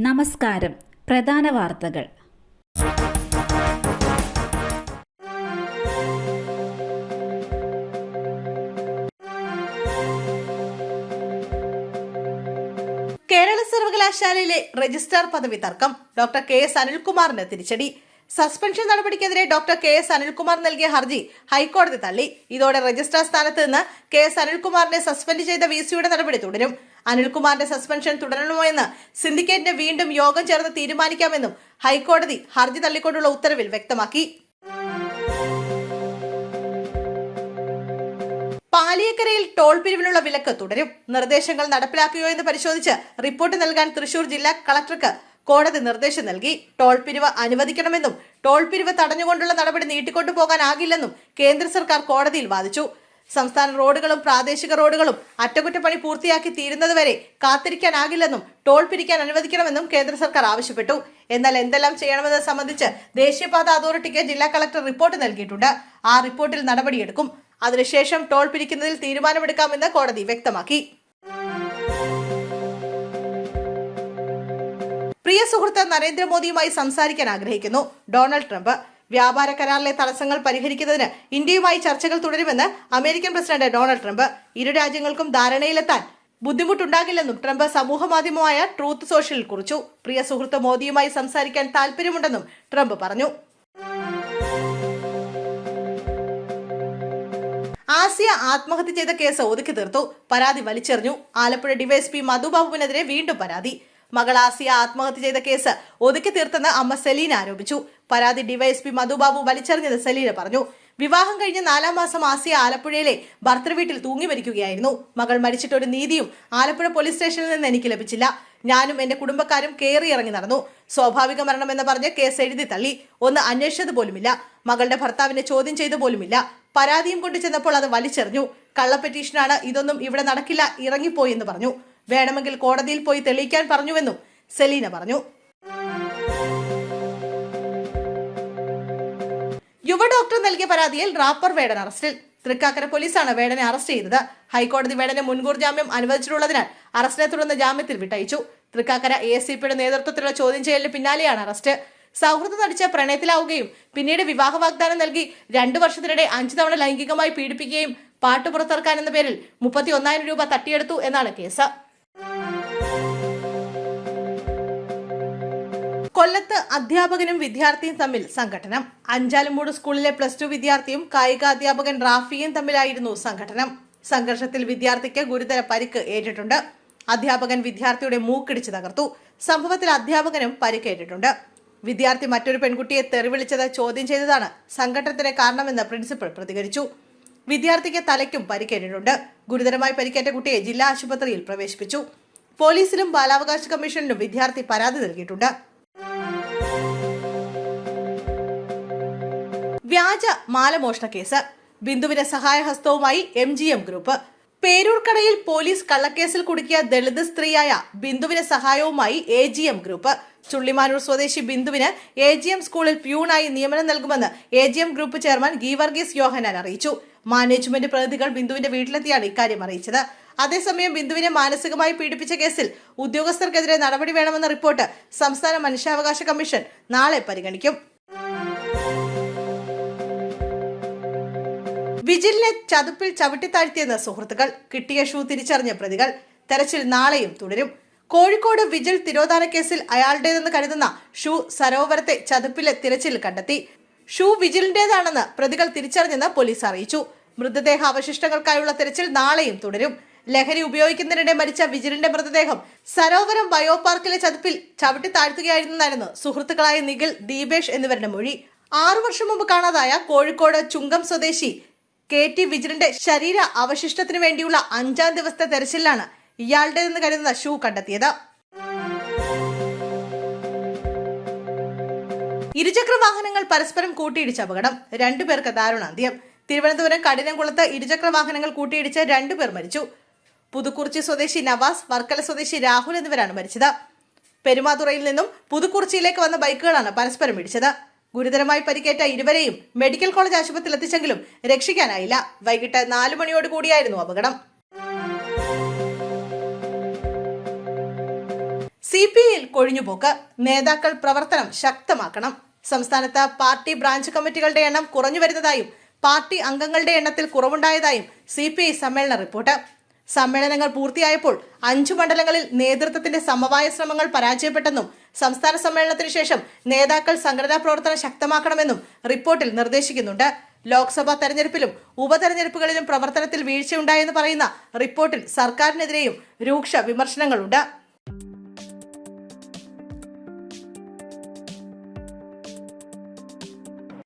നമസ്കാരം. പ്രധാന വാർത്തകൾ. കേരള സർവകലാശാലയിലെ രജിസ്ട്രാർ പദവി തർക്കം. Doctor KS. അനിൽകുമാറിന് തിരിച്ചടി. സസ്പെൻഷൻ നടപടിക്കെതിരെ ഡോക്ടർ കെ.എസ്. അനിൽകുമാർ നൽകിയ ഹർജി ഹൈക്കോടതി തള്ളി. ഇതോടെ രജിസ്ട്രാർ സ്ഥാനത്ത് നിന്ന് കെ.എസ്. അനിൽകുമാറിനെ സസ്പെൻഡ് ചെയ്ത വിസിയുടെ നടപടി തുടരും. അനിൽകുമാറിന്റെ സസ്പെൻഷൻ തുടരണമോ എന്ന് സിൻഡിക്കേറ്റിന് വീണ്ടും യോഗം ചേർന്ന് തീരുമാനിക്കാമെന്നും ഹൈക്കോടതി ഹർജി തള്ളിക്കൊണ്ടുള്ള ഉത്തരവിൽ വ്യക്തമാക്കി. പാലിയക്കരയിൽ ടോൾ പിരിവിനുള്ള വിലക്ക് തുടരും. നിർദ്ദേശങ്ങൾ നടപ്പിലാക്കുകയോ എന്ന് പരിശോധിച്ച് റിപ്പോർട്ട് നൽകാൻ തൃശൂർ ജില്ലാ കളക്ടർക്ക് കോടതി നിർദ്ദേശം നൽകി. ടോൾ പിരിവ് അനുവദിക്കണമെന്നും ടോൾ പിരിവ് തടഞ്ഞുകൊണ്ടുള്ള നടപടി നീട്ടിക്കൊണ്ടുപോകാനാകില്ലെന്നും കേന്ദ്ര സർക്കാർ കോടതിയിൽ വാദിച്ചു. സംസ്ഥാന റോഡുകളും പ്രാദേശിക റോഡുകളും അറ്റകുറ്റപ്പണി പൂർത്തിയാക്കി തീരുന്നതുവരെ കാത്തിരിക്കാനാകില്ലെന്നും ടോൾ പിരിക്കാൻ അനുവദിക്കണമെന്നും കേന്ദ്ര സർക്കാർ ആവശ്യപ്പെട്ടു. എന്നാൽ എന്തെല്ലാം ചെയ്യണമെന്നത് സംബന്ധിച്ച് ദേശീയപാത അതോറിറ്റിക്ക് ജില്ലാ കളക്ടർ റിപ്പോർട്ട് നൽകിയിട്ടുണ്ട്. ആ റിപ്പോർട്ടിൽ നടപടിയെടുക്കും. അതിനുശേഷം ടോൾ പിരിക്കുന്നതിൽ തീരുമാനമെടുക്കാമെന്ന് കോടതി വ്യക്തമാക്കി. പ്രിയ സുഹൃത്ത് നരേന്ദ്രമോദിയുമായി സംസാരിക്കാൻ ആഗ്രഹിക്കുന്നു ഡൊണാൾഡ് ട്രംപ്. വ്യാപാര കരാറിലെ തടസ്സങ്ങൾ പരിഹരിക്കുന്നതിന് ഇന്ത്യയുമായി ചർച്ചകൾ തുടരുമെന്ന് അമേരിക്കൻ പ്രസിഡന്റ് ഡൊണാൾഡ് ട്രംപ്. ഇരു രാജ്യങ്ങൾക്കും ധാരണയിലെത്താൻ ബുദ്ധിമുട്ടുണ്ടാകില്ലെന്നും ട്രംപ് സമൂഹ മാധ്യമമായ ട്രൂത്ത് സോഷ്യലിൽ കുറിച്ചു. പ്രിയ സുഹൃത്ത് മോദിയുമായി സംസാരിക്കാൻ താല്പര്യമുണ്ടെന്നും ട്രംപ് പറഞ്ഞു. ആസിയ ആത്മഹത്യ ചെയ്ത കേസ് ഒതുക്കി തീർത്തു. പരാതി വലിച്ചെറിഞ്ഞു. ആലപ്പുഴ ഡിവൈഎസ്പി മധുബാബുവിനെതിരെ വീണ്ടും പരാതി. മകൾ ആസിയ ആത്മഹത്യ ചെയ്ത കേസ് ഒതുക്കി തീർത്തെന്ന് അമ്മ സെലീന ആരോപിച്ചു. പരാതി ഡിവൈഎസ്പി മധുബാബു വലിച്ചെറിഞ്ഞത് സെലീന പറഞ്ഞു. വിവാഹം കഴിഞ്ഞ് 4-ാം മാസം ആസിയ ആലപ്പുഴയിലെ ഭർത്തൃവീട്ടിൽ തൂങ്ങി മരിക്കുകയായിരുന്നു. മകൾ മരിച്ചിട്ടൊരു നീതിയും ആലപ്പുഴ പോലീസ് സ്റ്റേഷനിൽ നിന്ന് എനിക്ക് ലഭിച്ചില്ല. ഞാനും എന്റെ കുടുംബക്കാരും കയറിയിറങ്ങി നടന്നു. സ്വാഭാവിക മരണമെന്ന് പറഞ്ഞ് കേസ് എഴുതി തള്ളി. ഒന്ന് അന്വേഷിച്ചത് പോലുമില്ല. മകളുടെ ഭർത്താവിനെ ചോദ്യം ചെയ്തു പോലുമില്ല. പരാതിയും കൊണ്ടു ചെന്നപ്പോൾ അത് വലിച്ചെറിഞ്ഞു. കള്ള പെറ്റീഷനാണ്, ഇതൊന്നും ഇവിടെ നടക്കില്ല, ഇറങ്ങിപ്പോയി എന്ന് പറഞ്ഞു. വേണമെങ്കിൽ കോടതിയിൽ പോയി തെളിയിക്കാൻ പറഞ്ഞുവെന്നും സെലീന പറഞ്ഞു. യുവ ഡോക്ടർ നൽകിയ പരാതിയിൽ റാപ്പർ വേടൻ അറസ്റ്റിൽ. തൃക്കാക്കര പോലീസാണ് വേടനെ അറസ്റ്റ് ചെയ്തത്. ഹൈക്കോടതി വേടന് മുൻകൂർ ജാമ്യം അനുവദിച്ചിട്ടുള്ളതിനാൽ അറസ്റ്റിനെ തുടർന്ന് ജാമ്യത്തിൽ വിട്ടയച്ചു. തൃക്കാക്കര ASCPയുടെ നേതൃത്വത്തിലുള്ള ചോദ്യം ചെയ്യലിന് പിന്നാലെയാണ് അറസ്റ്റ്. സൗഹൃദം നടിച്ച് പ്രണയത്തിലാവുകയും പിന്നീട് വിവാഹ വാഗ്ദാനം നൽകി 2 വർഷത്തിനിടെ 5 തവണ ലൈംഗികമായി പീഡിപ്പിക്കുകയും പാട്ട് പുറത്തിറക്കാൻ എന്ന പേരിൽ 31,000 രൂപ തട്ടിയെടുത്തു എന്നാണ് കേസ്. കൊല്ലത്ത് അധ്യാപകനും വിദ്യാർത്ഥിയും തമ്മിൽ സംഘട്ടനം. അഞ്ചാലുമൂട് സ്കൂളിലെ +2 വിദ്യാർത്ഥിയും കായികാധ്യാപകൻ റാഫിയും തമ്മിലായിരുന്നു സംഘട്ടനം. സംഘർഷത്തിൽ വിദ്യാർത്ഥിക്ക് ഗുരുതര പരിക്ക് ഏറ്റിട്ടുണ്ട്. അധ്യാപകൻ വിദ്യാർത്ഥിയുടെ മൂക്കിടിച്ച് തകർത്തു. സംഭവത്തിൽ അധ്യാപകനും പരിക്കേറ്റിട്ടുണ്ട്. വിദ്യാർത്ഥി മറ്റൊരു പെൺകുട്ടിയെ തെറിവിളിച്ചത് ചോദ്യം ചെയ്തതാണ് സംഘട്ടനത്തിന് കാരണമെന്ന് പ്രിൻസിപ്പൽ പ്രതികരിച്ചു. വിദ്യാർത്ഥിക്ക് തലയ്ക്കും പരിക്കേറ്റിട്ടുണ്ട്. ഗുരുതരമായി പരിക്കേറ്റ കുട്ടിയെ ജില്ലാ ആശുപത്രിയിൽ പ്രവേശിപ്പിച്ചു. പോലീസിലും ബാലാവകാശ കമ്മീഷനിലും വിദ്യാർത്ഥി പരാതി നൽകിയിട്ടുണ്ട്. വ്യാജ മാലമോഷണ കേസ്. ബിന്ദുവിന് സഹായഹസ്തവുമായി MGM ഗ്രൂപ്പ്. പേരൂർക്കടയിൽ പോലീസ് കള്ളക്കേസിൽ കുടുക്കിയ ദളിത് സ്ത്രീയായ ബിന്ദുവിന് സഹായവുമായി AGM ഗ്രൂപ്പ്. ചുള്ളിമാനൂർ സ്വദേശി ബിന്ദുവിന് AGM സ്കൂളിൽ പ്യൂണായി നിയമനം നൽകുമെന്ന് AGM ഗ്രൂപ്പ് ചെയർമാൻ ഗീവർഗീസ് യോഹന്നാൻ അറിയിച്ചു. മാനേജ്മെന്റ് പ്രതിനിധികൾ ബിന്ദുവിന്റെ വീട്ടിലെത്തിയാണ് ഇക്കാര്യം അറിയിച്ചത്. അതേസമയം ബിന്ദുവിനെ മാനസികമായി പീഡിപ്പിച്ച കേസിൽ ഉദ്യോഗസ്ഥർക്കെതിരെ നടപടി വേണമെന്ന റിപ്പോർട്ട് സംസ്ഥാന മനുഷ്യാവകാശ കമ്മീഷൻ നാളെ പരിഗണിക്കും. വിജിലിനെ ചതുപ്പിൽ ചവിട്ടിത്താഴ്ത്തിയെന്ന് സുഹൃത്തുക്കൾ. കിട്ടിയ ഷൂ തിരിച്ചറിഞ്ഞ പ്രതികൾ. തെരച്ചിൽ നാളെയും തുടരും. കോഴിക്കോട് വിജിൽ തിരോധാന കേസിൽ അയാളുടേതെന്ന് കരുതുന്ന ഷൂ സരോവരത്തെ ചതുപ്പിലെ തിരച്ചിൽ കണ്ടെത്തി. ഷൂ വിജിലിന്റേതാണെന്ന് പ്രതികൾ തിരിച്ചറിഞ്ഞെന്ന് പോലീസ് അറിയിച്ചു. മൃതദേഹ അവശിഷ്ടങ്ങൾക്കായുള്ള തിരച്ചിൽ നാളെയും തുടരും. ലഹരി ഉപയോഗിക്കുന്നതിനിടെ മരിച്ച വിജിലിന്റെ മൃതദേഹം സരോവരം ബയോപാർക്കിലെ ചതുപ്പിൽ ചവിട്ടി താഴ്ത്തുകയായിരുന്നെന്നായിരുന്നു സുഹൃത്തുക്കളായ നിഖിൽ, ദീപേഷ് എന്നിവരുടെ മൊഴി. 6 വർഷം മുമ്പ് കാണാതായ കോഴിക്കോട് ചുങ്കം സ്വദേശി KT വിജിലിന്റെ ശരീര അവശിഷ്ടത്തിനു വേണ്ടിയുള്ള 5-ാം ദിവസത്തെ തെരച്ചിലാണ് ഇയാളുടേതെന്ന് കരുതുന്ന ഷൂ കണ്ടെത്തിയത്. ഇരുചക്ര വാഹനങ്ങൾ പരസ്പരം കൂട്ടിയിടിച്ച അപകടം. 2 പേർക്ക് ദാരുണാന്ത്യം. തിരുവനന്തപുരം കഠിനംകുളത്ത് ഇരുചക്ര വാഹനങ്ങൾ കൂട്ടിയിടിച്ച് 2 പേർ മരിച്ചു. പുതുക്കുറിച്ചി സ്വദേശി നവാസ്, വർക്കല സ്വദേശി രാഹുൽ എന്നിവരാണ് മരിച്ചത്. പെരുമാതുറയിൽ നിന്നും പുതുക്കുറിച്ചിയിലേക്ക് വന്ന ബൈക്കുകളാണ് പരസ്പരം ഇടിച്ചത്. ഗുരുതരമായി പരിക്കേറ്റ ഇരുവരെയും മെഡിക്കൽ കോളേജ് ആശുപത്രിയിൽ എത്തിച്ചെങ്കിലും രക്ഷിക്കാനായില്ല. വൈകിട്ട് 4 മണിയോട് കൂടിയായിരുന്നു അപകടം. CPIയിൽ കൊഴിഞ്ഞുപോക്ക്, നേതാക്കൾ പ്രവർത്തനം ശക്തമാക്കണം. സംസ്ഥാനത്ത് പാർട്ടി ബ്രാഞ്ച് കമ്മിറ്റികളുടെ എണ്ണം കുറഞ്ഞു വരുന്നതായും പാർട്ടി അംഗങ്ങളുടെ എണ്ണത്തിൽ കുറവുണ്ടായതായും CPI സമ്മേളന റിപ്പോർട്ട്. സമ്മേളനങ്ങൾ പൂർത്തിയായപ്പോൾ 5 മണ്ഡലങ്ങളിൽ നേതൃത്വത്തിന്റെ സമവായ ശ്രമങ്ങൾ പരാജയപ്പെട്ടെന്നും സംസ്ഥാന സമ്മേളനത്തിന് ശേഷം നേതാക്കൾ സംഘടനാ പ്രവർത്തനം ശക്തമാക്കണമെന്നും റിപ്പോർട്ടിൽ നിർദ്ദേശിക്കുന്നുണ്ട്. ലോക്സഭാ തെരഞ്ഞെടുപ്പിലും ഉപതെരഞ്ഞെടുപ്പുകളിലും പ്രവർത്തനത്തിൽ വീഴ്ചയുണ്ടായെന്ന് പറയുന്ന റിപ്പോർട്ടിൽ സർക്കാരിനെതിരെയും രൂക്ഷ വിമർശനങ്ങളുണ്ട്.